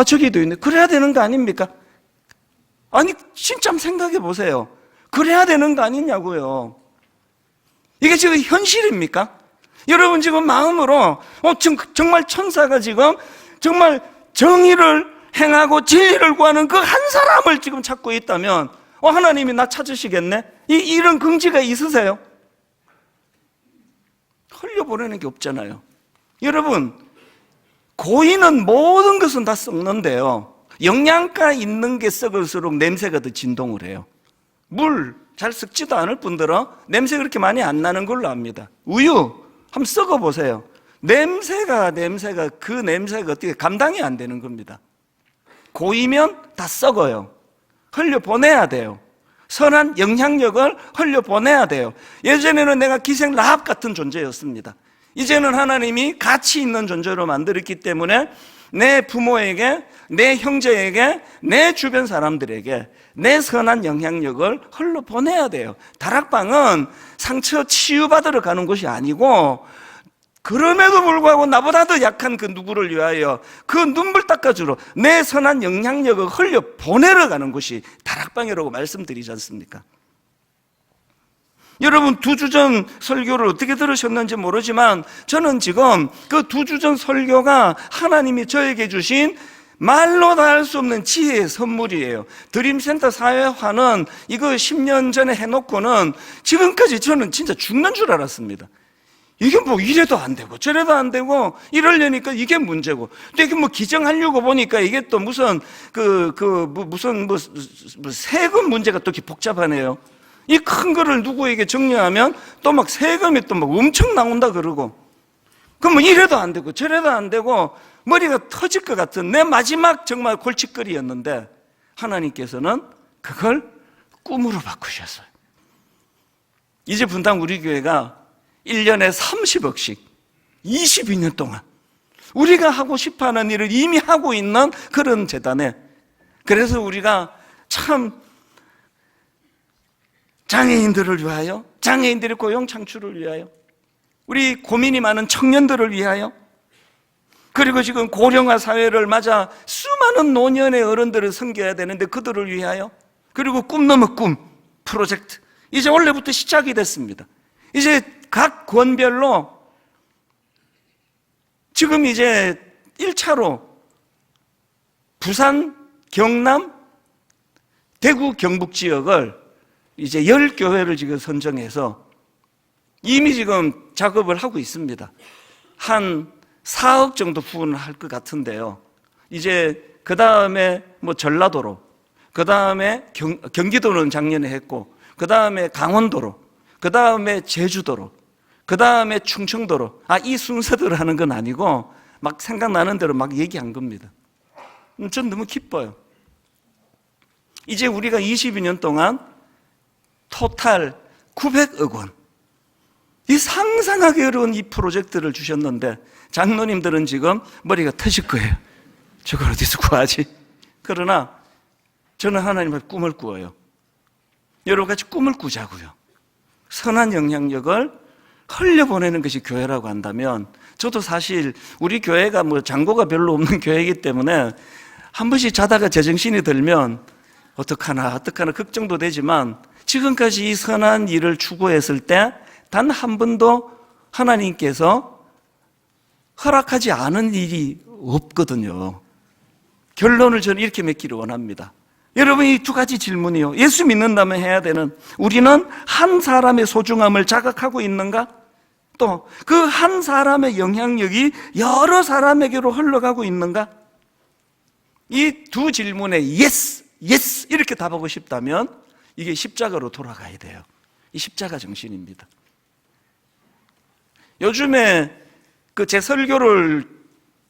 저기도 있네. 그래야 되는 거 아닙니까? 아니, 진짜 생각해 보세요. 그래야 되는 거 아니냐고요. 이게 지금 현실입니까? 여러분 지금 마음으로 정말 천사가 지금 정말 정의를 행하고 진리를 구하는 그 한 사람을 지금 찾고 있다면 하나님이 나 찾으시겠네? 이런 긍지가 있으세요? 흘려보내는 게 없잖아요. 여러분, 고인은 모든 것은 다 썩는데요, 영양가 있는 게 썩을수록 냄새가 더 진동을 해요. 물 잘 썩지도 않을 뿐더러 냄새 그렇게 많이 안 나는 걸로 압니다. 우유 한번 썩어보세요. 냄새가 그 냄새가 어떻게 감당이 안 되는 겁니다. 고이면 다 썩어요. 흘려보내야 돼요. 선한 영향력을 흘려보내야 돼요. 예전에는 내가 기생 라합 같은 존재였습니다. 이제는 하나님이 가치 있는 존재로 만들었기 때문에 내 부모에게, 내 형제에게, 내 주변 사람들에게 내 선한 영향력을 흘러보내야 돼요. 다락방은 상처 치유받으러 가는 곳이 아니고, 그럼에도 불구하고 나보다 더 약한 그 누구를 위하여 그 눈물 닦아주러 내 선한 영향력을 흘려보내러 가는 곳이 다락방이라고 말씀드리지 않습니까? 여러분, 2주 전 설교를 어떻게 들으셨는지 모르지만 저는 지금 그 2주 전 설교가 하나님이 저에게 주신 말로 다 할 수 없는 지혜의 선물이에요. 드림센터 사회화는 이거 10년 전에 해놓고는 지금까지 저는 진짜 죽는 줄 알았습니다. 이게 뭐 이래도 안 되고 저래도 안 되고 이러려니까 이게 문제고, 또 이게 뭐 기증하려고 보니까 이게 또 무슨 무슨 세금 문제가 또 이렇게 복잡하네요. 이 큰 거를 누구에게 정리하면 또 막 세금이 또 막 엄청 나온다 그러고, 그럼 뭐 이래도 안 되고 저래도 안 되고 머리가 터질 것 같은 내 마지막 정말 골칫거리였는데, 하나님께서는 그걸 꿈으로 바꾸셨어요. 이제 분당 우리 교회가 1년에 30억씩 22년 동안 우리가 하고 싶어하는 일을 이미 하고 있는 그런 재단에, 그래서 우리가 참 장애인들을 위하여, 장애인들의 고용 창출을 위하여, 우리 고민이 많은 청년들을 위하여, 그리고 지금 고령화 사회를 맞아 수많은 노년의 어른들을 섬겨야 되는데 그들을 위하여, 그리고 꿈 넘어 꿈 프로젝트 이제 원래부터 시작이 됐습니다. 이제 각 권별로 지금 이제 1차로 부산, 경남, 대구, 경북 지역을 이제 10교회를 지금 선정해서 이미 지금 작업을 하고 있습니다. 한 4억 정도 부분을 할 것 같은데요. 이제 그 다음에 뭐 전라도로, 그 다음에 경기도는 작년에 했고, 그 다음에 강원도로, 그 다음에 제주도로, 그 다음에 충청도로. 이 순서대로 하는 건 아니고 막 생각나는 대로 막 얘기한 겁니다. 전 너무 기뻐요. 이제 우리가 22년 동안 토탈 900억 원, 이 상상하기 어려운 이 프로젝트를 주셨는데 장로님들은 지금 머리가 터질 거예요. 저걸 어디서 구하지? 그러나 저는 하나님 앞에 꿈을 꾸어요. 여러분 같이 꿈을 꾸자고요. 선한 영향력을 흘려보내는 것이 교회라고 한다면, 저도 사실 우리 교회가 뭐 잔고가 별로 없는 교회이기 때문에 한 번씩 자다가 제정신이 들면 어떡하나 걱정도 되지만, 지금까지 이 선한 일을 추구했을 때 단 한 번도 하나님께서 허락하지 않은 일이 없거든요. 결론을 저는 이렇게 맺기를 원합니다. 여러분, 이 2가지 질문이요. 예수 믿는다면 해야 되는, 우리는 한 사람의 소중함을 자각하고 있는가? 또 그 한 사람의 영향력이 여러 사람에게로 흘러가고 있는가? 이 2 질문에 yes, yes 이렇게 답하고 싶다면 이게 십자가로 돌아가야 돼요. 이 십자가 정신입니다. 요즘에 제 설교를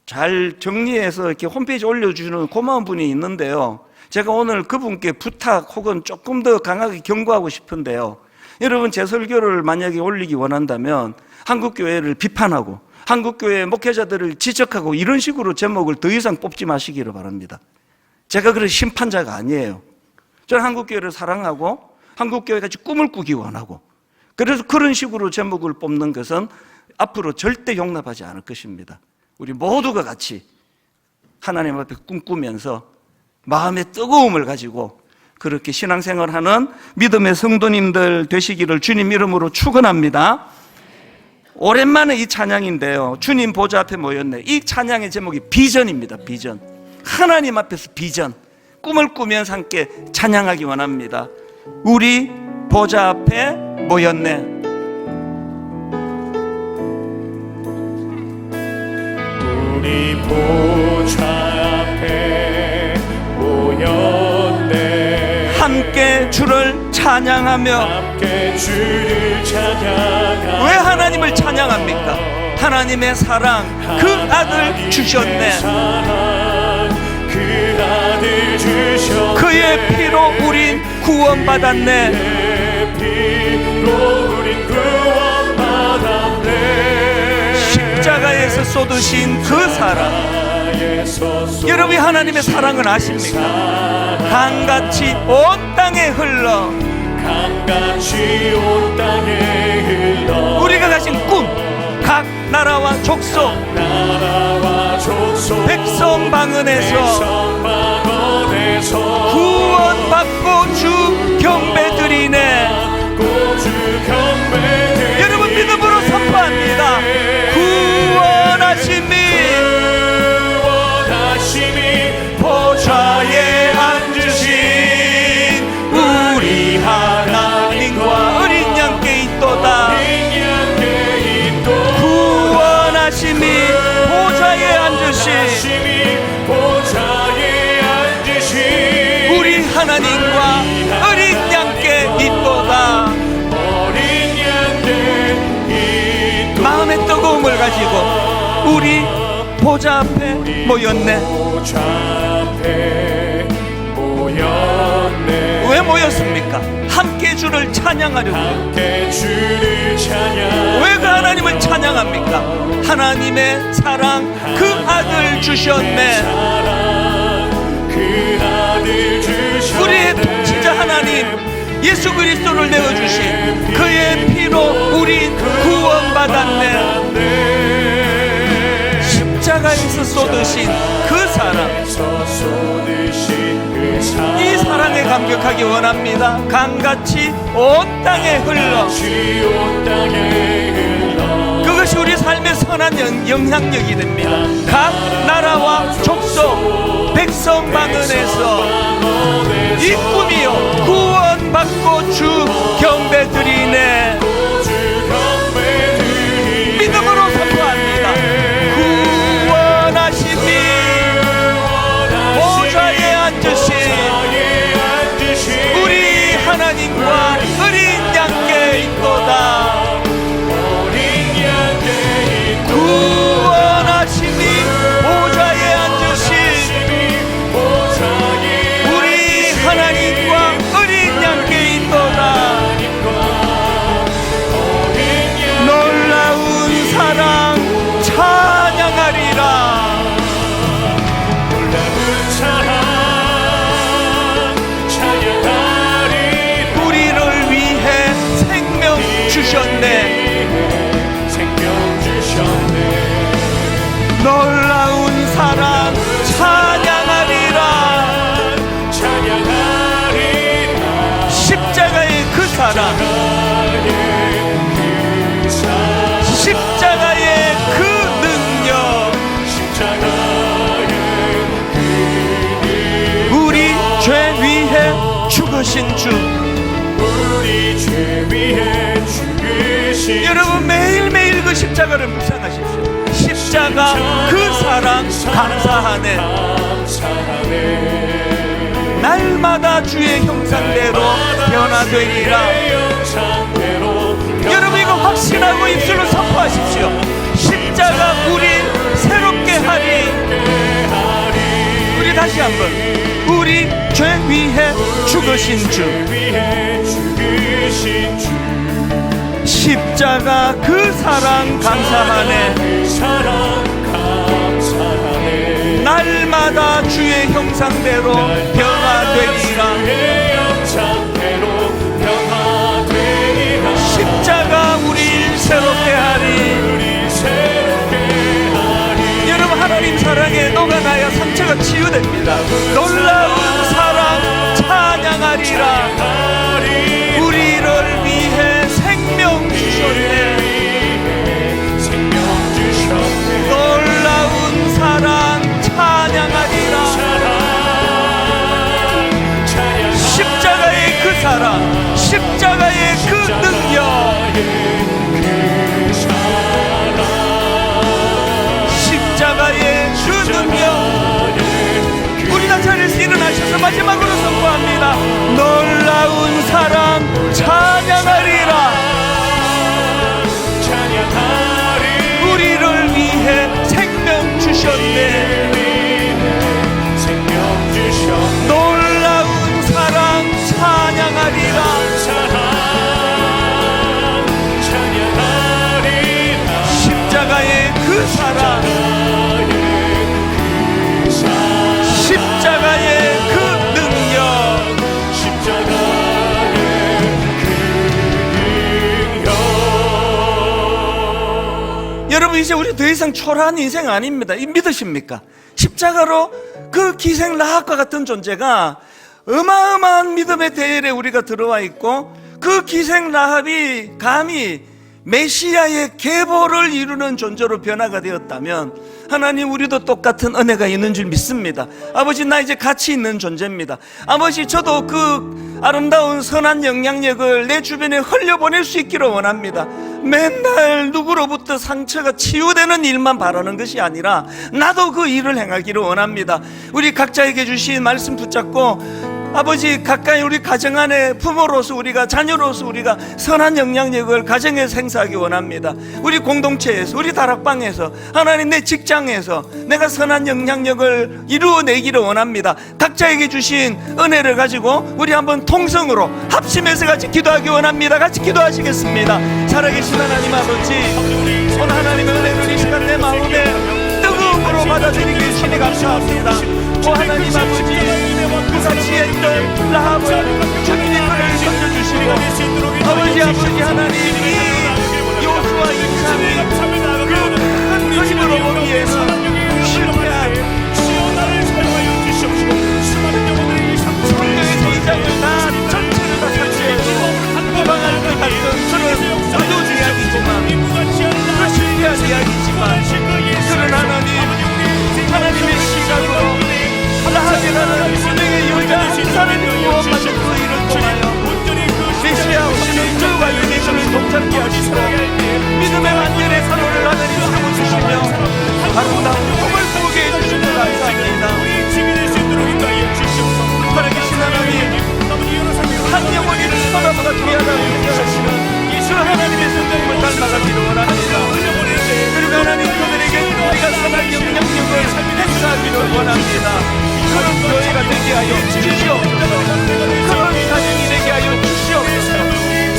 잘 정리해서 이렇게 홈페이지 올려주시는 고마운 분이 있는데요. 제가 오늘 그분께 부탁 혹은 조금 더 강하게 경고하고 싶은데요. 여러분, 제 설교를 만약에 올리기 원한다면 한국교회를 비판하고 한국교회 목회자들을 지적하고 이런 식으로 제목을 더 이상 뽑지 마시기를 바랍니다. 제가 그런 심판자가 아니에요. 저는 한국교회를 사랑하고 한국교회 같이 꿈을 꾸기 원하고, 그래서 그런 식으로 제목을 뽑는 것은 앞으로 절대 용납하지 않을 것입니다. 우리 모두가 같이 하나님 앞에 꿈꾸면서 마음의 뜨거움을 가지고 그렇게 신앙생활하는 믿음의 성도님들 되시기를 주님 이름으로 축원합니다. 오랜만에 이 찬양인데요. 주님 보좌 앞에 모였네. 이 찬양의 제목이 비전입니다. 비전. 하나님 앞에서 비전. 꿈을 꾸면서 함께 찬양하기 원합니다. 우리 보좌 앞에 모였네. 우리 보좌 앞에 모였네. 함께 주를 찬양하며. 함께 주를 찬양하며. 왜 하나님을 찬양합니까? 하나님의 사랑, 그 아들 주셨네. 그 아들 주셨네. 그의 피로 우린 구원받았네. 그의 피로 우린 구원받았네. 십자가에서 쏟으신 그 사랑, 여러분이 하나님의 사랑을 아십니까? 강같이 온 땅에 흘러, 강같이 온 땅에 흘러 우리가 가진 꿈, 각 나라와 족속, 백성 방언에서 구원받고 주 경배드리네. 여러분 믿음으로 선포합니다. 구원하심이 보좌에 앉으신 우리 하나님과 어린 양께 있도다. 구원하심이 보좌에 앉으신 우리 하나님과 어린 양께 있도다. 마음의 뜨거움을 가지고 우리 보좌 앞에 모였네. 왜 모였습니까? 함께 주를 찬양하려고요. 왜 그 하나님을 찬양합니까? 하나님의 사랑 그 아들 주셨네. 우리의 통치자 하나님 예수 그리스도를 내어주신 그의 피로 우린 구원받았네. 십자가에서 쏟으신 그 사랑, 이 사랑에 감격하기 원합니다. 강같이 온 땅에 흘러, 그것이 우리 삶의 선한 영향력이 됩니다. 각 나라와 족속, 백성 방언에서 이 꿈이요 구원받고 주 경배드리네. 믿음으로 선포합니다. 구원하심이 보좌에 앉으신 우리 하나님과 어린 양께 있도다. 구원하심이 보좌에 앉으신 우리 하나님과 어린 양께 있도다. 놀라운 사랑 찬양하리라. 우리를 위해 생명 주셨네. 놀라운 사랑 찬양하리라. 십자가의 그 사랑, 십자가의 그 능력, 우리 죄 위해 죽으신 주. 여러분 매일매일 그 십자가를 묵상하십시오. 십자가 그 사랑 감사하네. 날마다 주의 형상대로 변화되리라. 여러분 이거 확신하고 입술로 선포하십시오. 십자가 우리 새롭게 하리. 우리 다시 한번, 우리 죄 위해 죽으신 주. 십자가 그 사랑 감사하네. 날마다 주의 형상대로 변화되리라. 십자가 우리 새롭게 하리. 여러분 하나님 사랑에 녹아나야 상처가 치유됩니다. 놀라운 사랑 찬양하리라. 우리를 위해 생명 주셨네. 놀라운 사랑 찬양하리라. 십자가의 그 사랑, 십자가의 그 능력, 십자가의 그 능력. 우리 다 자리에서 일어나셔서 마지막으로 선포합니다. 놀라운 사랑 찬양하리라. 우리를 위해 생명 주셨네. 놀라운 사랑 찬양하리라. 십자가의 그 여러분, 이제 우리 더 이상 초라한 인생 아닙니다. 믿으십니까? 십자가로 그 기생 라합과 같은 존재가 어마어마한 믿음의 대열에 우리가 들어와 있고, 그 기생 라합이 감히 메시아의 계보를 이루는 존재로 변화가 되었다면, 하나님, 우리도 똑같은 은혜가 있는 줄 믿습니다. 아버지, 나 이제 가치 있는 존재입니다. 아버지, 저도 그 아름다운 선한 영향력을 내 주변에 흘려보낼 수 있기를 원합니다. 맨날 누구로부터 상처가 치유되는 일만 바라는 것이 아니라 나도 그 일을 행하기를 원합니다. 우리 각자에게 주신 말씀 붙잡고, 아버지, 가까이 우리 가정 안에 부모로서, 우리가 자녀로서 우리가 선한 영향력을 가정에서 행사하기 원합니다. 우리 공동체에서, 우리 다락방에서, 하나님, 내 직장에서 내가 선한 영향력을 이루어내기를 원합니다. 각자에게 주신 은혜를 가지고 우리 한번 통성으로 합심해서 같이 기도하기 원합니다. 같이 기도하시겠습니다. 살아계신 하나님 아버지, 오늘 하나님의 은혜를 이 시간 내 마음에 뜨거움으로 받아들이기 주시니 감사합니다. 오 하나님 아버지, 그같이 했던 라합을 주님이 그를 건져주시고, 아버지 하나님, 이 요수와 이참이 그 그림으로 보기에는 실패한 성경의 제장을 다 전체를 다 삭제해서 도망할 것 같은 그런 어두운 이야기지만, 그 실패한 이야기지만, 그런 하나님의 시각으로 라합이라는 분명의 여자 한 사람이 구원받은 그 일을 통하여 메시아 오시는 그 완전히 그를 동참케 하시고, 믿음의 완전의 산호를 하나님 세워주시며 아름다운 꿈을 꾸게 해주시는 감사합니다. 살아계신 하나님, 한 영혼이 천하보다 귀하다고 생각하시는 그 하나님의 성령을 닮아가기를 원합니다. 그리고 하나님, 그들에게 우리가 선한 영향력을 행사하기를 원합니다. 그런 교회가 되게 하여 주시옵소서. 그런 가정이 되게 하여 주시옵소서.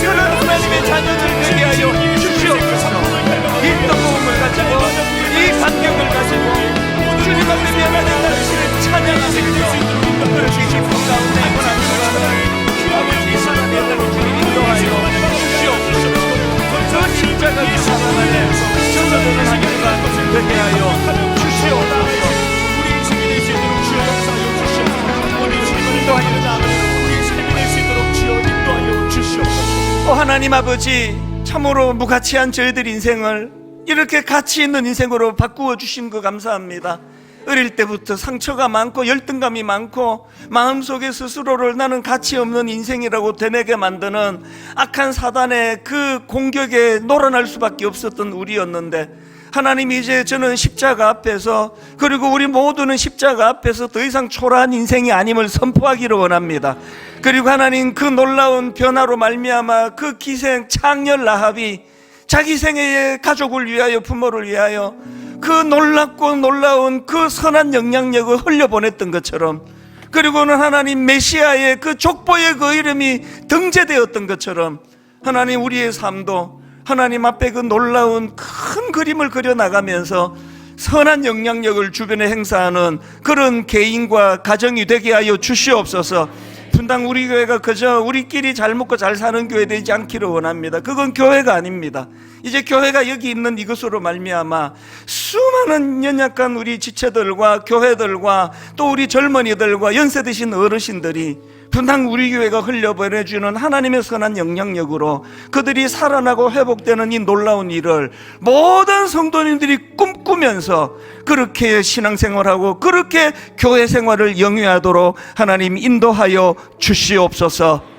그런 하나님의 자녀들 되게 하여 주시옵소서. 이 뜨거움을 가지고, 이 감격을 가지고 주님 앞에 하나님 당신을 찬양하시며 그렇게 기쁨 가운데 원합니다. 아버지, 하나님을 주님 인도하여 주시옵소서. 그 십자가의 사랑 안에 전도되는 하나님과 되게 하여 주시옵소서. 오 하나님 아버지, 참으로 무가치한 저희들 인생을 이렇게 가치 있는 인생으로 바꾸어 주신 거 감사합니다. 어릴 때부터 상처가 많고 열등감이 많고 마음속에 스스로를 나는 가치 없는 인생이라고 되뇌게 만드는 악한 사단의 그 공격에 놀아날 수밖에 없었던 우리였는데, 하나님, 이제 저는 십자가 앞에서, 그리고 우리 모두는 십자가 앞에서 더 이상 초라한 인생이 아님을 선포하기를 원합니다. 그리고 하나님, 그 놀라운 변화로 말미암아 그 기생 창녀 라합이 자기 생애의 가족을 위하여, 부모를 위하여 그 놀랍고 놀라운 그 선한 영향력을 흘려보냈던 것처럼, 그리고는 하나님, 메시아의 그 족보의 그 이름이 등재되었던 것처럼, 하나님, 우리의 삶도 하나님 앞에 그 놀라운 큰 그림을 그려나가면서 선한 영향력을 주변에 행사하는 그런 개인과 가정이 되게 하여 주시옵소서. 분당 우리 교회가 그저 우리끼리 잘 먹고 잘 사는 교회 되지 않기를 원합니다. 그건 교회가 아닙니다. 이제 교회가 여기 있는 이것으로 말미암아 수많은 연약한 우리 지체들과 교회들과 또 우리 젊은이들과 연세 드신 어르신들이 분당 우리 교회가 흘려보내주는 하나님의 선한 영향력으로 그들이 살아나고 회복되는 이 놀라운 일을 모든 성도님들이 꿈꾸면서 그렇게 신앙생활하고 그렇게 교회 생활을 영위하도록 하나님 인도하여 주시옵소서.